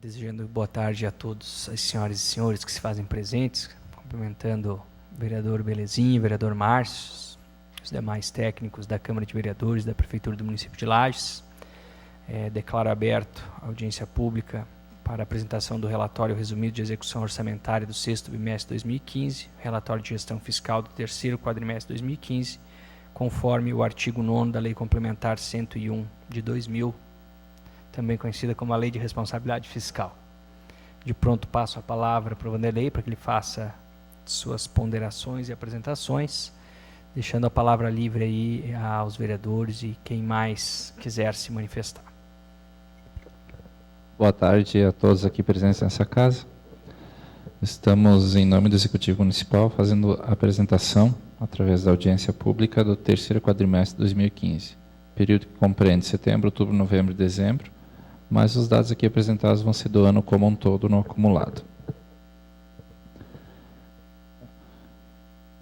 Desejando boa tarde a todos as senhoras e senhores que se fazem presentes, cumprimentando o vereador Belezinha, o vereador Márcio, os demais técnicos da Câmara de Vereadores da Prefeitura do município de Lages. Declaro aberto a audiência pública para a apresentação do relatório resumido de execução orçamentária do 6º bimestre de 2015, relatório de gestão fiscal do 3º quadrimestre de 2015, conforme o artigo 9º da Lei Complementar 101 de 2000, também conhecida como a Lei de Responsabilidade Fiscal. De pronto passo a palavra para o Vanderlei para que ele faça suas ponderações e apresentações, deixando a palavra livre aí aos vereadores e quem mais quiser se manifestar. Boa tarde a todos aqui presentes nessa casa. Estamos, em nome do Executivo Municipal, fazendo a apresentação, através da audiência pública, do 3º quadrimestre de 2015, período que compreende setembro, outubro, novembro e dezembro, mas os dados aqui apresentados vão ser do ano como um todo, no acumulado.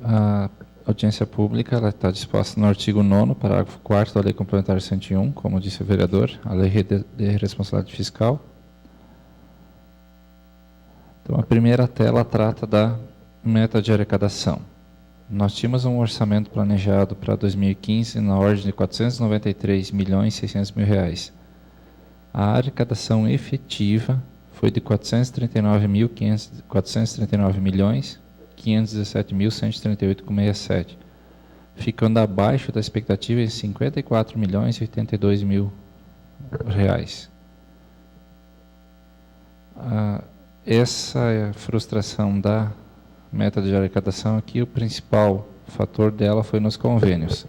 A audiência pública está disposta no artigo 9º, parágrafo 4º da Lei Complementar 101, como disse o vereador, a Lei de Responsabilidade Fiscal. Então, a primeira tela trata da meta de arrecadação. Nós tínhamos um orçamento planejado para 2015 na ordem de R$ 493.600.000. A arrecadação efetiva foi de R$ 439.517.138,67, ficando abaixo da expectativa em R$ 54.082.000. Essa frustração da meta de arrecadação aqui, o principal fator dela foi nos convênios.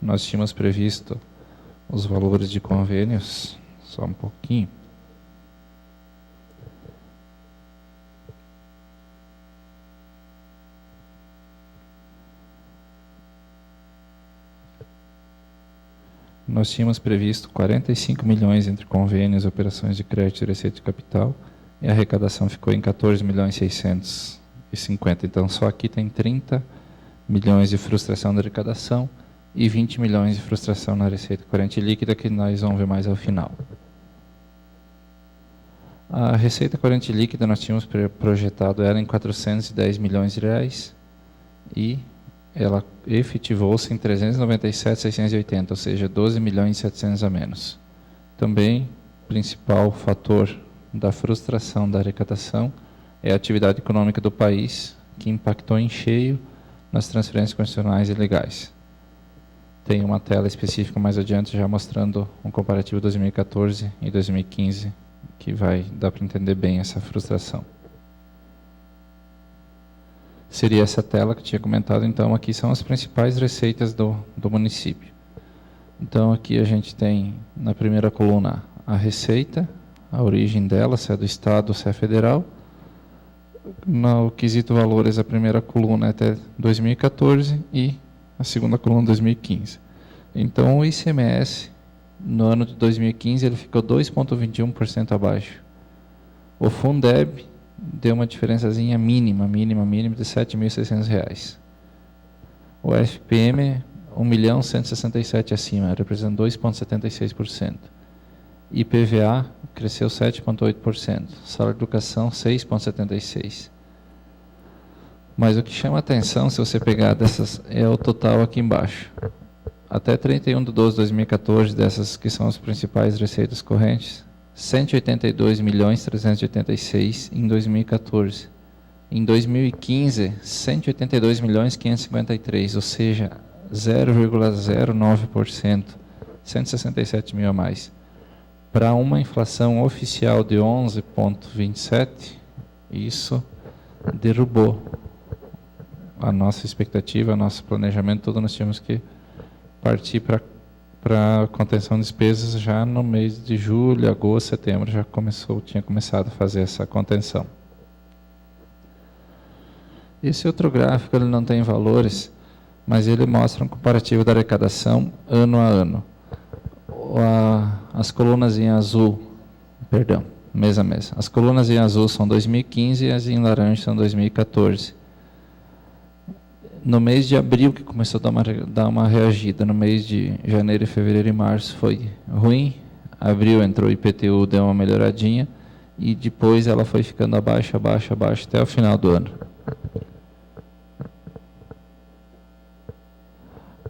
Nós tínhamos previsto os valores de convênios, só um pouquinho. Nós tínhamos previsto 45 milhões entre convênios, operações de crédito e receita de capital, e a arrecadação ficou em 14.650.000. Então, só aqui tem 30 milhões de frustração da arrecadação e 20 milhões de frustração na receita corrente líquida, que nós vamos ver mais ao final. A receita corrente líquida nós tínhamos projetado ela em R$ 410 milhões e ela efetivou-se em 397.680, ou seja, 12.700.000 a menos. Também, principal fator da frustração da arrecadação é a atividade econômica do país, que impactou em cheio nas transferências constitucionais e legais. Tem uma tela específica mais adiante, já mostrando um comparativo 2014 e 2015, que vai dar para entender bem essa frustração. Seria essa tela que eu tinha comentado. Então, aqui são as principais receitas do município. Então, aqui a gente tem, na primeira coluna, a receita, a origem dela, se é do Estado ou se é federal. No quesito valores, a primeira coluna é até 2014 e a segunda coluna 2015. Então, o ICMS, no ano de 2015, ele ficou 2,21% abaixo. O Fundeb deu uma diferençazinha mínima de R$ 7.600. O FPM, 1.167.000 acima, representando 2,76%. IPVA cresceu 7,8%. Salário de educação, 6,76%. Mas o que chama a atenção, se você pegar dessas, é o total aqui embaixo. Até 31/12/2014, dessas que são as principais receitas correntes, 182.386 em 2014. Em 2015, 182.553, ou seja, 0,09%, 167.000 a mais. Para uma inflação oficial de 11,27%, isso derrubou a nossa expectativa, nosso planejamento todo. Nós tínhamos que partir para contenção de despesas já no mês de julho, agosto, setembro, tinha começado a fazer essa contenção. Esse outro gráfico ele não tem valores, mas ele mostra um comparativo da arrecadação ano a ano. As colunas em azul, mês a mês. As colunas em azul são 2015 e as em laranja são 2014. No mês de abril, que começou a dar uma reagida, no mês de janeiro, fevereiro e março foi ruim. Abril entrou o IPTU, deu uma melhoradinha, e depois ela foi ficando abaixo até o final do ano.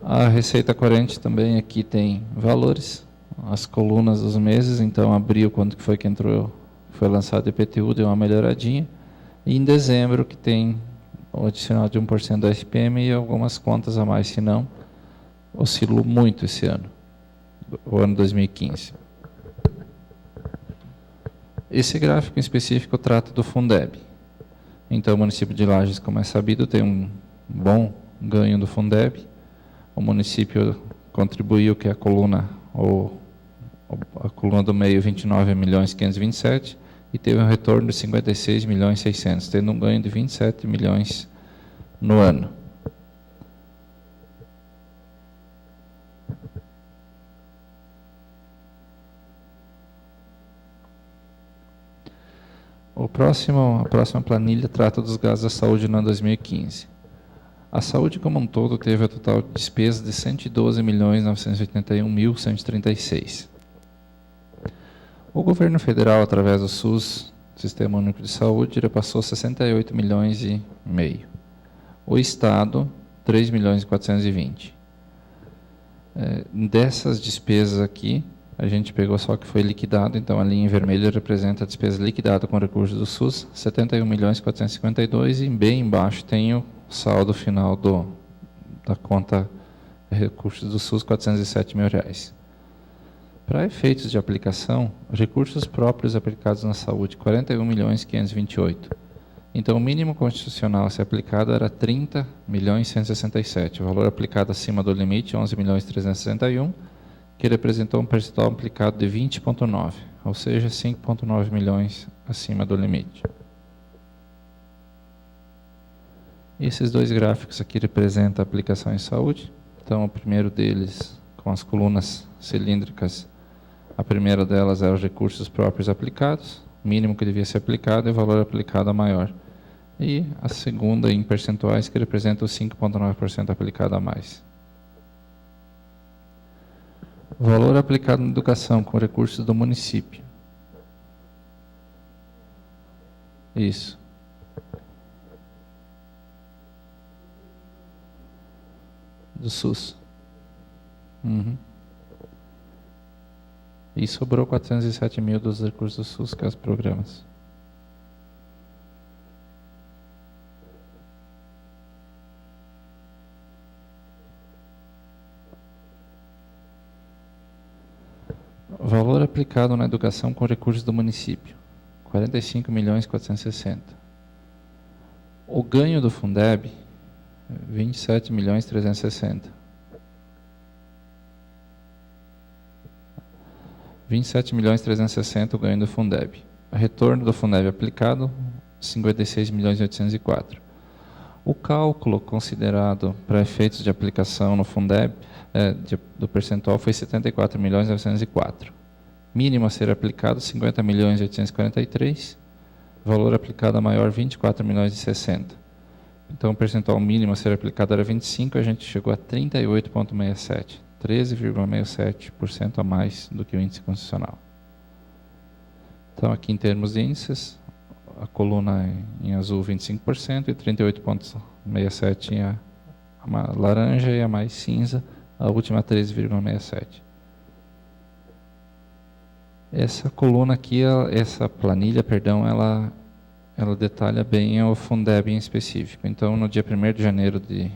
A receita corrente também aqui tem valores, as colunas dos meses. Então abril, quando foi que entrou, foi lançado o IPTU, deu uma melhoradinha, e em dezembro que tem o adicional de 1% do SPM e algumas contas a mais, senão oscilou muito esse ano, o ano 2015. Esse gráfico em específico trata do Fundeb. Então o município de Lages, como é sabido, tem um bom ganho do Fundeb. O município contribuiu, que é a coluna do meio, 29.527, e teve um retorno de 56.600.000, tendo um ganho de 27 milhões no ano. A próxima planilha trata dos gastos da saúde no ano 2015. A saúde como um todo teve a total despesa de 112.981.136. O governo federal, através do SUS, Sistema Único de Saúde, repassou 68,5 milhões. O Estado, 3.420.000. Dessas despesas aqui, a gente pegou só que foi liquidado, então a linha em vermelho representa a despesa liquidada com recursos do SUS, 71.452.000, e bem embaixo tem o saldo final da conta recursos do SUS, R$407.000. Para efeitos de aplicação, recursos próprios aplicados na saúde, 41.528.000. Então, o mínimo constitucional a ser aplicado era 30.167.000. O valor aplicado acima do limite, 11.361.000, que representou um percentual aplicado de 20,9%, ou seja, 5,9 milhões acima do limite. Esses dois gráficos aqui representam a aplicação em saúde. Então, o primeiro deles, com as colunas cilíndricas, a primeira delas era os recursos próprios aplicados, o mínimo que devia ser aplicado e o valor aplicado a maior. E a segunda, em percentuais, que representa os 5,9% aplicado a mais. O valor aplicado na educação com recursos do município. Isso. Do SUS. E sobrou 407.000 dos recursos do SUS, que é os programas. Valor aplicado na educação com recursos do município, 45.460.000. O ganho do Fundeb, 27.360.000. 27.360.000 o ganho do Fundeb. O retorno do Fundeb aplicado, 56.804.000. O cálculo considerado para efeitos de aplicação no Fundeb do percentual foi 74.904.000. Mínimo a ser aplicado, 50.843.000. Valor aplicado a maior, 24.060.000. Então, o percentual mínimo a ser aplicado era 25%, a gente chegou a 38,67%. 13,67% a mais do que o índice constitucional. Então, aqui em termos de índices, a coluna em azul 25% e 38,67% em a laranja e a mais cinza, a última 13,67%. Essa coluna aqui, essa planilha, perdão, ela detalha bem o Fundeb em específico. Então, no dia 1º de janeiro de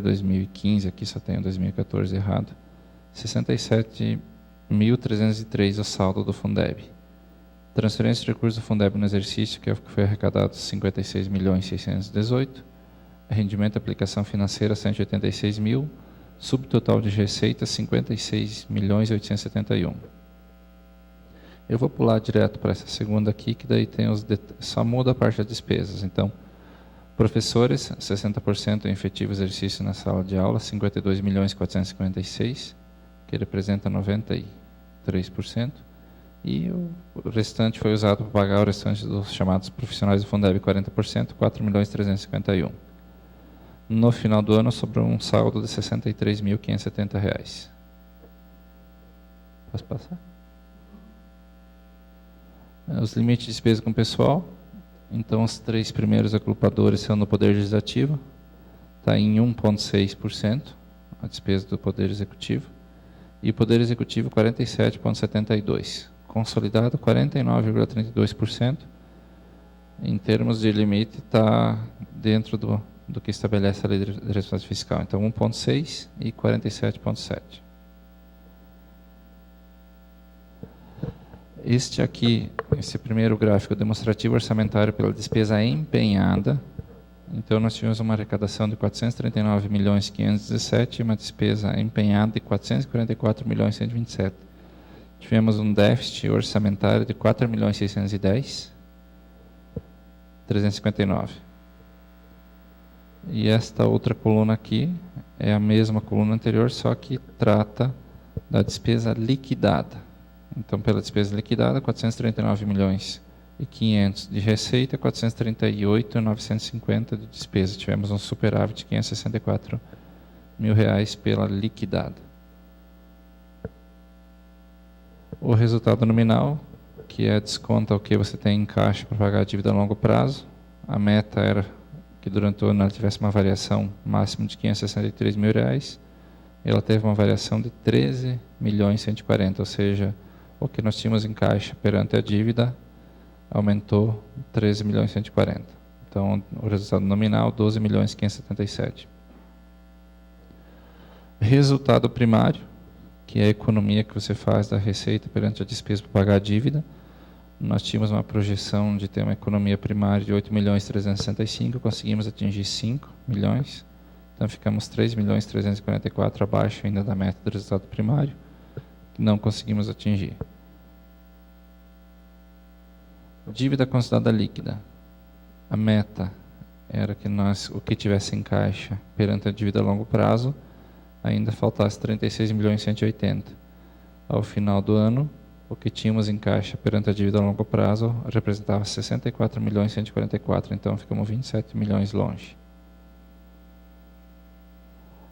2015, aqui só tem o 2014 errado, 67.303 o saldo do Fundeb. Transferência de recursos do Fundeb no exercício, que é o que foi arrecadado, 56.618. Rendimento de aplicação financeira, 186.000. Subtotal de receita, 56.871.000. Eu vou pular direto para essa segunda aqui, que daí tem só muda a parte das despesas. Então, professores, 60% em efetivo exercício na sala de aula, 52.456.000, que representa 93%. E o restante foi usado para pagar o restante dos chamados profissionais do Fundeb, 40%, 4.351.000. No final do ano, sobrou um saldo de R$ 63.570. Posso passar? Os limites de despesa com pessoal. Então, os 3 primeiros agrupadores são no Poder Legislativo. Está em 1,6% a despesa do Poder Executivo. E o Poder Executivo, 47,72%. Consolidado, 49,32%. Em termos de limite, está dentro do que estabelece a Lei de Responsabilidade Fiscal. Então, 1,6% e 47,7%. Este aqui, esse primeiro gráfico demonstrativo orçamentário pela despesa empenhada. Então, nós tivemos uma arrecadação de 439.517 e uma despesa empenhada de 444.127. Tivemos um déficit orçamentário de 4.610.359. E esta outra coluna aqui é a mesma coluna anterior, só que trata da despesa liquidada. Então, pela despesa liquidada, 439.500 de receita, 438.950 de despesa. Tivemos um superávit de R$ 564.000 pela liquidada. O resultado nominal, que é desconta o que você tem em caixa para pagar a dívida a longo prazo. A meta era que durante o ano ela tivesse uma variação máxima de R$ 563.000. Ela teve uma variação de 13.140.000, ou seja, o que nós tínhamos em caixa perante a dívida aumentou 13.140.000. Então, o resultado nominal, 12.577.000. Resultado primário, que é a economia que você faz da receita perante a despesa para pagar a dívida. Nós tínhamos uma projeção de ter uma economia primária de 8.365.000, conseguimos atingir 5 milhões. Então, ficamos 3.344.000 abaixo ainda da meta do resultado primário, que não conseguimos atingir. Dívida considerada líquida. A meta era que o que tivesse em caixa perante a dívida a longo prazo, ainda faltasse 36.180.000. Ao final do ano, o que tínhamos em caixa perante a dívida a longo prazo representava 64.144.000, então ficamos 27 milhões longe.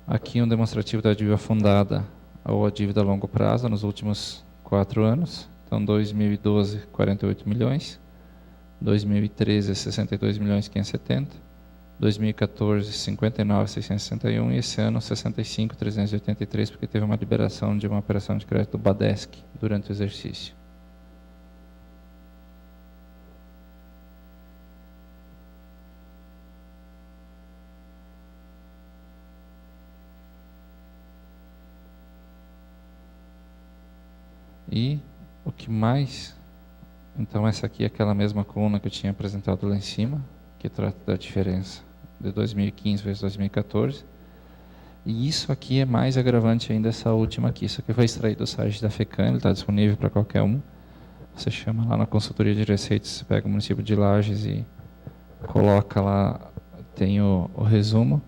Aqui um demonstrativo da dívida fundada ou a dívida a longo prazo nos últimos 4 anos. Então, 2012, 48 milhões. 2013, 62.570.000. 2014, 59.661. E esse ano, 65.383, porque teve uma liberação de uma operação de crédito do Badesc durante o exercício. E o que mais... Então, essa aqui é aquela mesma coluna que eu tinha apresentado lá em cima, que trata da diferença de 2015 vezes 2014. E isso aqui é mais agravante ainda, essa última aqui. Isso aqui foi extraído do site da FECAM, ele está disponível para qualquer um. Você chama lá na consultoria de receitas, você pega o município de Lages e coloca lá, tem o resumo.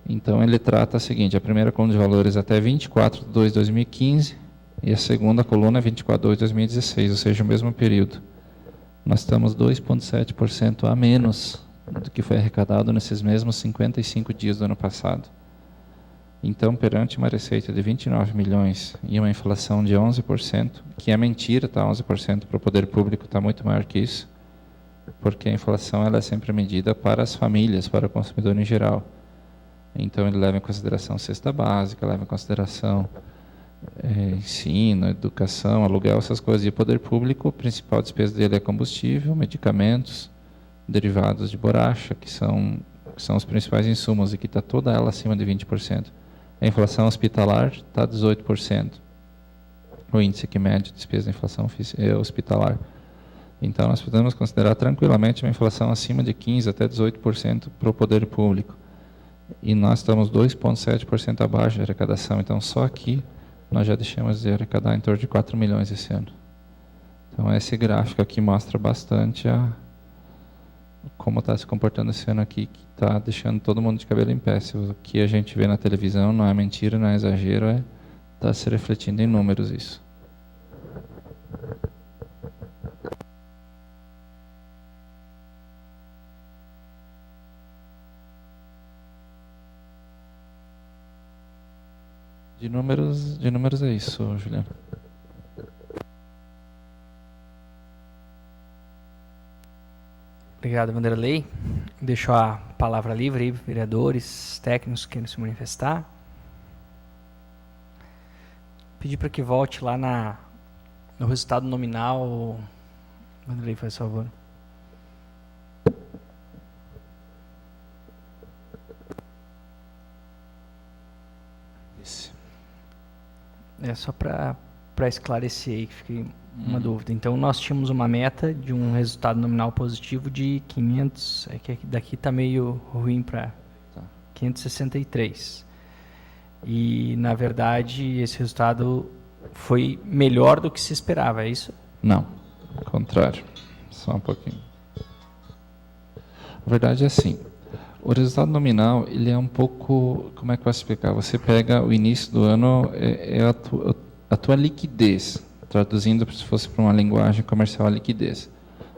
Então, ele trata o seguinte: a primeira coluna de valores até 24/2/2015, e a segunda coluna é 24/2/2016, ou seja, o mesmo período. Nós estamos 2,7% a menos do que foi arrecadado nesses mesmos 55 dias do ano passado. Então, perante uma receita de 29 milhões e uma inflação de 11%, que é mentira, tá? 11% para o poder público está muito maior que isso, porque a inflação ela é sempre medida para as famílias, para o consumidor em geral. Então, ele leva em consideração cesta básica, leva em consideração ensino, educação, aluguel, essas coisas. E o poder público, a principal despesa dele é combustível, medicamentos, derivados de borracha, que são os principais insumos, e que está toda ela acima de 20%. A inflação hospitalar está 18%. O índice que mede a despesa da inflação hospitalar. Então, nós podemos considerar tranquilamente uma inflação acima de 15% até 18% para o poder público. E nós estamos 2,7% abaixo de arrecadação. Então, só aqui nós já deixamos de arrecadar em torno de 4 milhões esse ano. Então, esse gráfico aqui mostra bastante como está se comportando esse ano aqui, que está deixando todo mundo de cabelo em pé. Se o que a gente vê na televisão não é mentira, não é exagero, está se refletindo em números isso. De números é isso, Juliano. Obrigado, Vanderlei. Deixo a palavra livre aí, vereadores, técnicos que queiram se manifestar. Pedir para que volte lá no resultado nominal. Vanderlei, faz favor. É só para esclarecer aí, que fiquei uma dúvida. Então, nós tínhamos uma meta de um resultado nominal positivo de 500, é que daqui está meio ruim para 563. E, na verdade, esse resultado foi melhor do que se esperava, é isso? Não, ao contrário. Só um pouquinho. A verdade é assim, o resultado nominal, ele é um pouco, como é que eu posso explicar? Você pega o início do ano, a tua liquidez, traduzindo se fosse para uma linguagem comercial, a liquidez.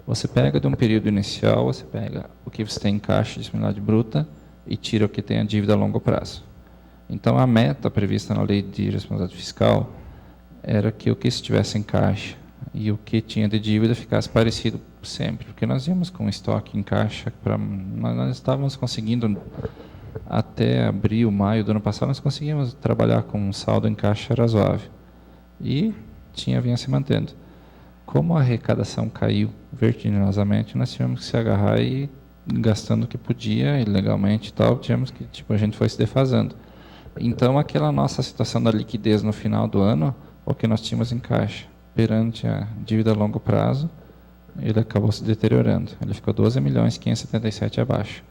Você pega de um período inicial, você pega o que você tem em caixa de disponibilidade bruta e tira o que tem a dívida a longo prazo. Então, a meta prevista na lei de responsabilidade fiscal era que o que estivesse em caixa e o que tinha de dívida ficasse parecido sempre, porque nós íamos com estoque em caixa, nós estávamos conseguindo, até abril, maio do ano passado, nós conseguimos trabalhar com um saldo em caixa razoável. E vinha se mantendo. Como a arrecadação caiu vertiginosamente, nós tivemos que se agarrar e gastando o que podia, ilegalmente e tal, tivemos que, a gente foi se defasando. Então, aquela nossa situação da liquidez no final do ano, o que nós tínhamos em caixa, perante a dívida a longo prazo, ele acabou se deteriorando. Ele ficou 12.577 abaixo.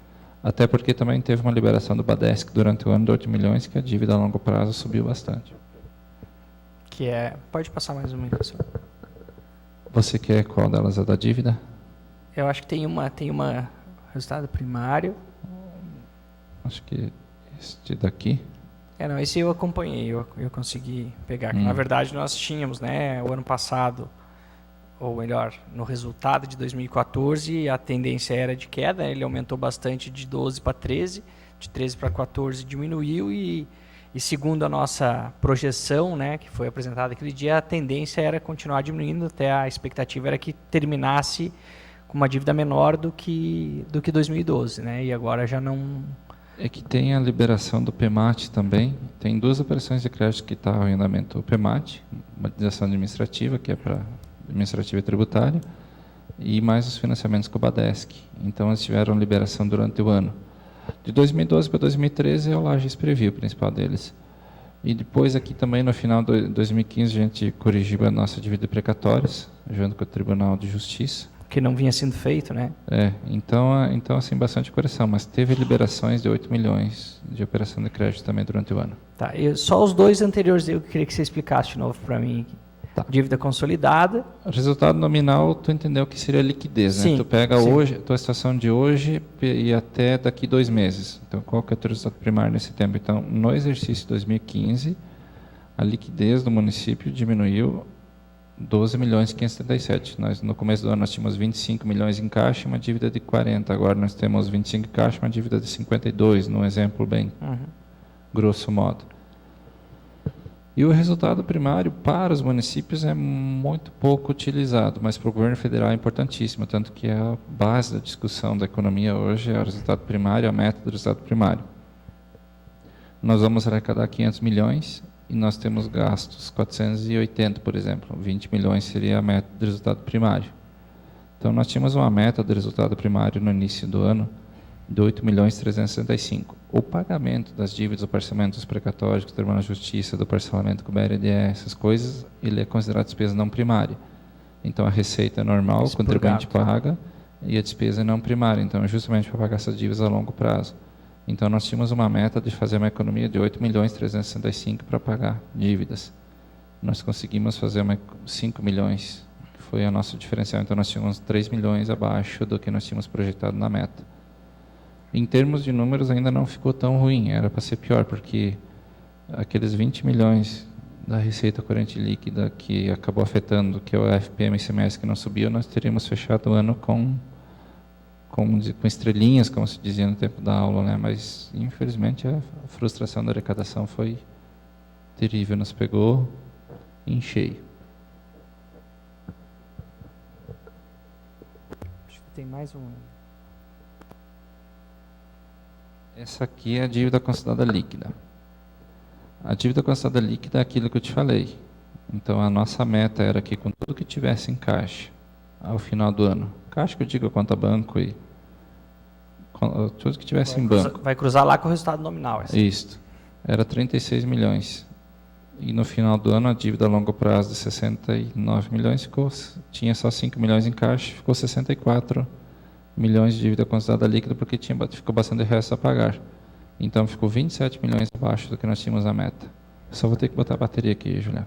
Até porque também teve uma liberação do Badesc durante o ano de 8 milhões, que a dívida a longo prazo subiu bastante. Pode passar mais uma, professor. Você quer qual delas, a da dívida? Eu acho que tem uma resultado primário. Acho que este daqui. Não, esse eu acompanhei, eu consegui pegar. Na verdade, nós tínhamos, né, o ano passado, ou melhor, no resultado de 2014, a tendência era de queda, ele aumentou bastante de 12 para 13, de 13 para 14 diminuiu e segundo a nossa projeção, né, que foi apresentada aquele dia, a tendência era continuar diminuindo, até a expectativa era que terminasse com uma dívida menor do que 2012, né, e agora já não... É que tem a liberação do PEMAT também, tem duas operações de crédito que estavam em andamento, o PEMAT, modernização administrativa, que é para administrativa e tributária, e mais os financiamentos com o Badesc. Então, eles tiveram liberação durante o ano. De 2012 para 2013, o Lages previu o principal deles. E depois, aqui também, no final de 2015, a gente corrigiu a nossa dívida de precatórios, junto com o Tribunal de Justiça. Que não vinha sendo feito, né? Então, assim, bastante correção, mas teve liberações de 8 milhões de operação de crédito também durante o ano. Tá, só os dois anteriores eu queria que você explicasse de novo para mim. Tá. Dívida consolidada. O resultado nominal, tu entendeu que seria liquidez, sim, né? Tu pega sim. Hoje, a tua situação de hoje e até daqui 2 meses. Então, qual que é o teu resultado primário nesse tempo? Então, no exercício 2015, a liquidez do município diminuiu 12.577. Nós, no começo do ano, nós tínhamos 25 milhões em caixa e uma dívida de 40. Agora nós temos 25 em caixa e uma dívida de 52, num exemplo bem grosso modo. E o resultado primário para os municípios é muito pouco utilizado, mas para o governo federal é importantíssimo, tanto que a base da discussão da economia hoje é o resultado primário, a meta do resultado primário. Nós vamos arrecadar 500 milhões e nós temos gastos 480, por exemplo. 20 milhões seria a meta do resultado primário. Então, nós tínhamos uma meta do resultado primário no início do ano de 8.365. O pagamento das dívidas, o parcelamento dos precatórios, do Tribunal de Justiça, do parcelamento com o BRDE, essas coisas, ele é considerado despesa não primária. Então, a receita é normal, o contribuinte paga, e a despesa é não primária. Então, é justamente para pagar essas dívidas a longo prazo. Então, nós tínhamos uma meta de fazer uma economia de 8.365 para pagar dívidas. Nós conseguimos fazer 5 milhões, que foi o nosso diferencial. Então, nós tínhamos 3 milhões abaixo do que nós tínhamos projetado na meta. Em termos de números, ainda não ficou tão ruim. Era para ser pior, porque aqueles 20 milhões da receita corrente líquida que acabou afetando, que é o FPM e ICMS que não subiu, nós teríamos fechado o ano com estrelinhas, como se dizia no tempo da aula, né? Mas, infelizmente, a frustração da arrecadação foi terrível, nos pegou em cheio. Acho que tem mais um. Essa aqui é a dívida considerada líquida. A dívida considerada líquida é aquilo que eu te falei. Então, a nossa meta era que com tudo que tivesse em caixa, ao final do ano, caixa que eu digo conta banco e tudo que tivesse em banco. Vai cruzar lá com o resultado nominal. Isso. Era 36 milhões. E no final do ano, a dívida a longo prazo de 69 milhões tinha só 5 milhões em caixa, ficou 64 milhões de dívida considerada líquida, porque ficou bastante resto a pagar. Então, ficou 27 milhões abaixo do que nós tínhamos a meta. Só vou ter que botar a bateria aqui, Juliano.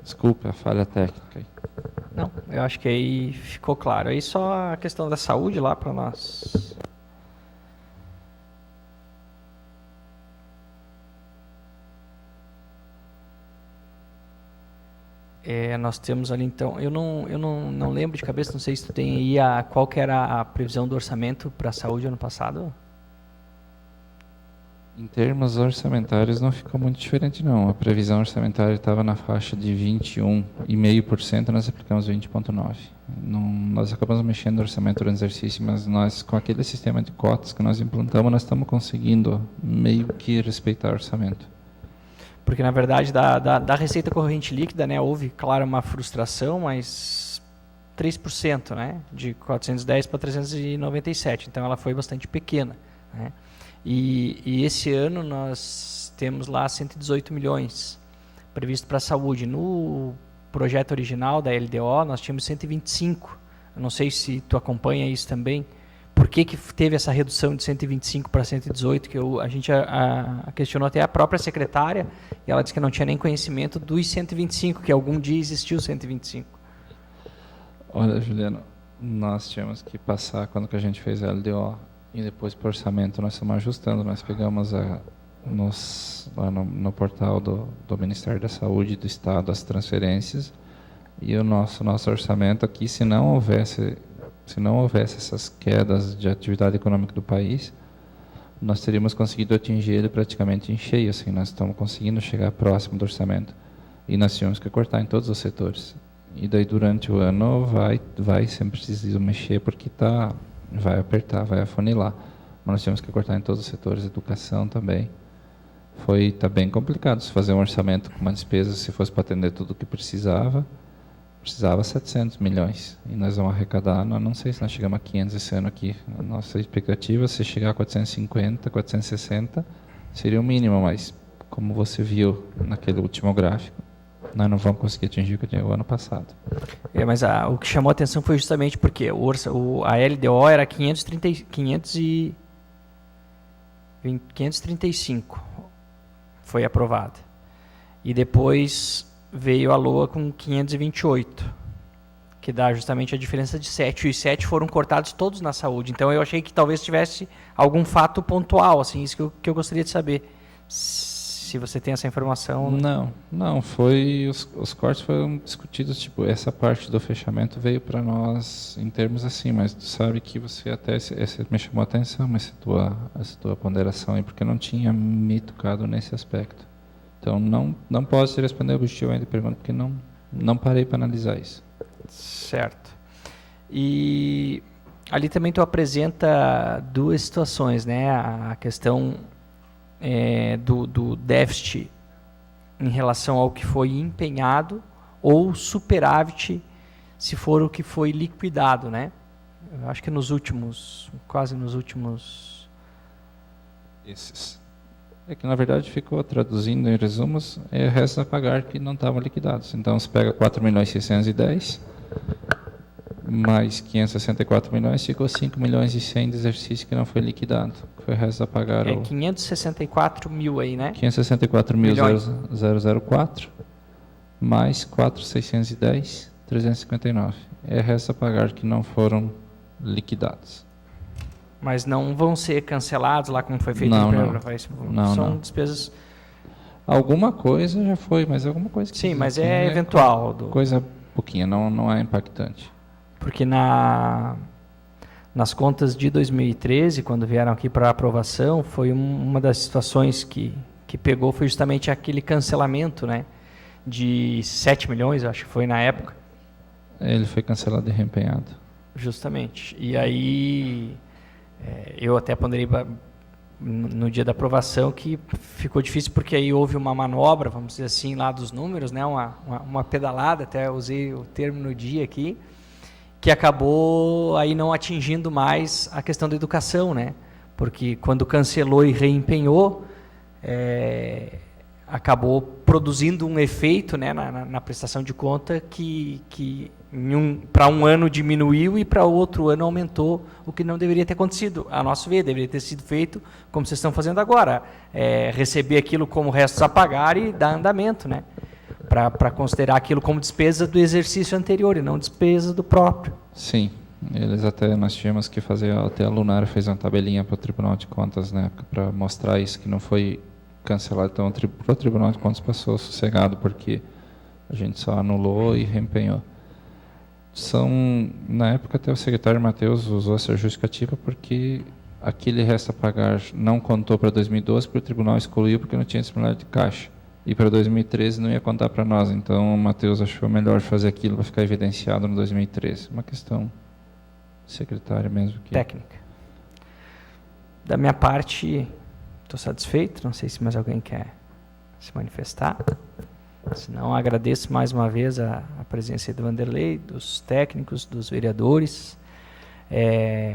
Desculpa a falha técnica aí. Não, eu acho que aí ficou claro. Aí só a questão da saúde lá para nós. Nós temos ali então, eu não lembro de cabeça, não sei se tu tem aí qual que era a previsão do orçamento para a saúde ano passado? Em termos orçamentários não ficou muito diferente não. A previsão orçamentária estava na faixa de 21,5%, nós aplicamos 20,9%. Nós acabamos mexendo no orçamento do exercício, mas nós, com aquele sistema de cotas que nós implantamos, nós estamos conseguindo meio que respeitar o orçamento. Porque, na verdade, da receita corrente líquida, né, houve, claro, uma frustração, mas 3%, né, de 410 para 397. Então, ela foi bastante pequena, né. E esse ano nós temos lá 118 milhões previsto para a saúde. No projeto original da LDO, nós tínhamos 125. Eu não sei se tu acompanha isso também. Por que teve essa redução de 125 para 118? Que a gente questionou até a própria secretária, e ela disse que não tinha nem conhecimento dos 125, que algum dia existiu 125. Olha, Juliano, nós tínhamos que passar, quando que a gente fez a LDO, e depois para o orçamento, nós estamos ajustando. Nós pegamos lá no portal do Ministério da Saúde do Estado as transferências, e o nosso orçamento aqui, se não houvesse essas quedas de atividade econômica do país, nós teríamos conseguido atingir ele praticamente em cheio. Assim, nós estamos conseguindo chegar próximo do orçamento, e nós tínhamos que cortar em todos os setores. E daí durante o ano vai sempre preciso mexer, porque vai apertar, vai afunilar. Mas nós tínhamos que cortar em todos os setores, educação também. Está bem complicado se fazer um orçamento com uma despesa, se fosse para atender tudo o que precisava 700 milhões. E nós vamos arrecadar, não sei se nós chegamos a 500 esse ano aqui. A nossa expectativa, se chegar a 450, 460, seria o mínimo, mas como você viu naquele último gráfico, nós não vamos conseguir atingir o que tinha o ano passado. Mas o que chamou a atenção foi justamente porque a LDO era 535, foi aprovada. E depois veio a LOA com 528, que dá justamente a diferença de 7. E os 7 foram cortados todos na saúde. Então eu achei que talvez tivesse algum fato pontual, assim, isso que eu gostaria de saber. Se você tem essa informação. Não, os cortes foram discutidos, tipo, essa parte do fechamento veio para nós em termos assim, mas tu sabe que você até me chamou a atenção essa tua ponderação aí, porque não tinha me tocado nesse aspecto. Então não posso te responder objetivamente a pergunta, porque não parei para analisar isso. Certo. E ali também tu apresenta duas situações, né? A questão do déficit em relação ao que foi empenhado ou superávit se for o que foi liquidado, né? Eu acho que quase nos últimos... Esses. É que, na verdade, ficou traduzindo em resumos, resta a pagar que não estavam liquidados. Então, você pega 4.610, mais 564 milhões, ficou 5 milhões e 100 de exercício que não foi liquidado. Foi o resto a pagar. 564 mil aí, né? 564.004, mais 4.610, 359. É o resto a pagar que não foram liquidados. Mas não vão ser cancelados lá como foi feito não, no não. São despesas... Alguma coisa já foi, mas alguma coisa que... Sim, mas é eventual. Coisa pouquinha, não é impactante. Porque nas contas de 2013, quando vieram aqui para aprovação, foi uma das situações que pegou, foi justamente aquele cancelamento, né, de 7 milhões, acho que foi na época. Ele foi cancelado e reempenhado. Justamente. E aí, eu até ponderei no dia da aprovação que ficou difícil, porque aí houve uma manobra, vamos dizer assim, lá dos números, né, uma pedalada, até usei o termo no dia aqui, que acabou aí não atingindo mais a questão da educação, né? Porque quando cancelou e reempenhou, acabou produzindo um efeito, né, na prestação de conta que para um ano diminuiu e para outro ano aumentou, o que não deveria ter acontecido. A nosso ver, deveria ter sido feito como vocês estão fazendo agora, receber aquilo como restos a pagar e dar andamento, né? Para considerar aquilo como despesa do exercício anterior e não despesa do próprio. Sim, nós tínhamos que fazer, até a Lunar fez uma tabelinha para o Tribunal de Contas na época, para mostrar isso, que não foi cancelado. Então, o Tribunal de Contas passou sossegado, porque a gente só anulou e reempenhou. Na época, até o secretário Matheus usou essa justificativa, porque aquele resto a pagar não contou para 2012, porque o Tribunal excluiu, porque não tinha disponibilidade de caixa. E para 2013 não ia contar para nós. Então, o Matheus achou melhor fazer aquilo para ficar evidenciado no 2013. Uma questão secretária mesmo. Técnica. Da minha parte, estou satisfeito. Não sei se mais alguém quer se manifestar. Se não, agradeço mais uma vez a presença do Vanderlei, dos técnicos, dos vereadores.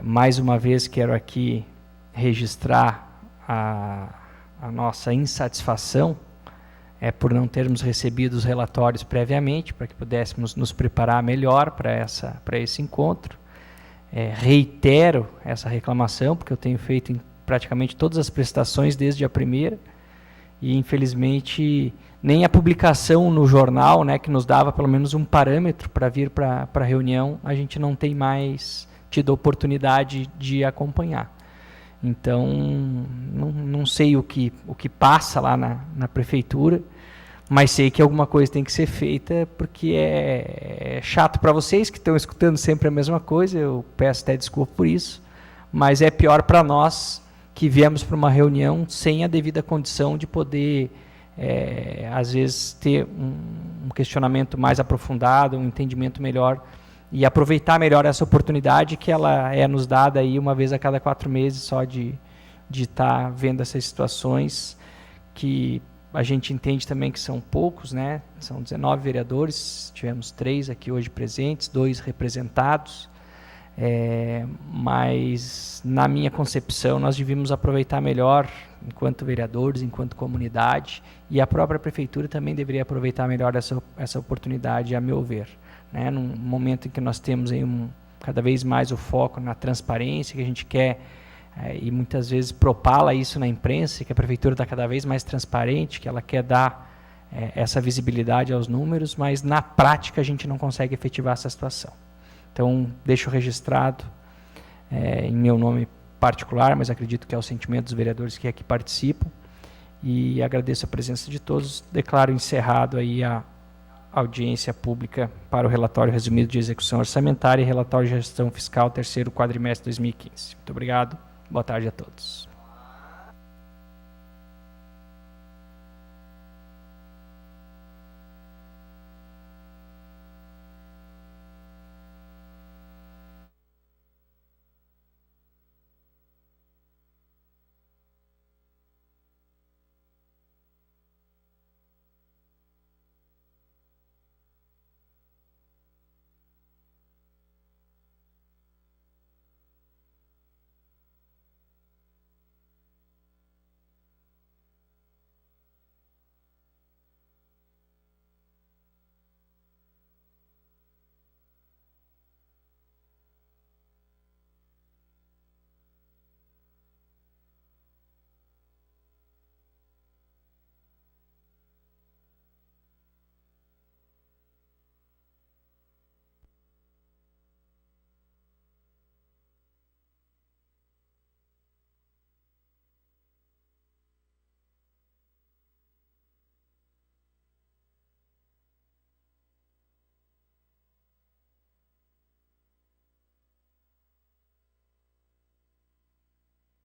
Mais uma vez quero aqui registrar a nossa insatisfação por não termos recebido os relatórios previamente, para que pudéssemos nos preparar melhor para esse encontro. Reitero essa reclamação, porque eu tenho feito em praticamente todas as prestações desde a primeira, e infelizmente nem a publicação no jornal, né, que nos dava pelo menos um parâmetro para vir para a reunião, a gente não tem mais tido a oportunidade de acompanhar. Então, não sei o que passa lá na prefeitura, mas sei que alguma coisa tem que ser feita, porque é chato para vocês que estão escutando sempre a mesma coisa, eu peço até desculpa por isso, mas é pior para nós que viemos para uma reunião sem a devida condição de poder, às vezes, ter um questionamento mais aprofundado, um entendimento melhor, e aproveitar melhor essa oportunidade que ela é nos dada aí uma vez a cada 4 meses, só de estar vendo essas situações, que a gente entende também que são poucos, né? São 19 vereadores, tivemos 3 aqui hoje presentes, 2 representados, mas na minha concepção nós devíamos aproveitar melhor enquanto vereadores, enquanto comunidade, e a própria prefeitura também deveria aproveitar melhor essa oportunidade, a meu ver, né? Num momento em que nós temos aí cada vez mais o foco na transparência, que a gente quer, e muitas vezes propala isso na imprensa, que a prefeitura está cada vez mais transparente, que ela quer dar essa visibilidade aos números, mas na prática a gente não consegue efetivar essa situação. Então, deixo registrado em meu nome particular, mas acredito que é o sentimento dos vereadores que aqui participam, e agradeço a presença de todos. Declaro encerrado aí a audiência pública para o relatório resumido de execução orçamentária e relatório de gestão fiscal terceiro quadrimestre de 2015. Muito obrigado, boa tarde a todos.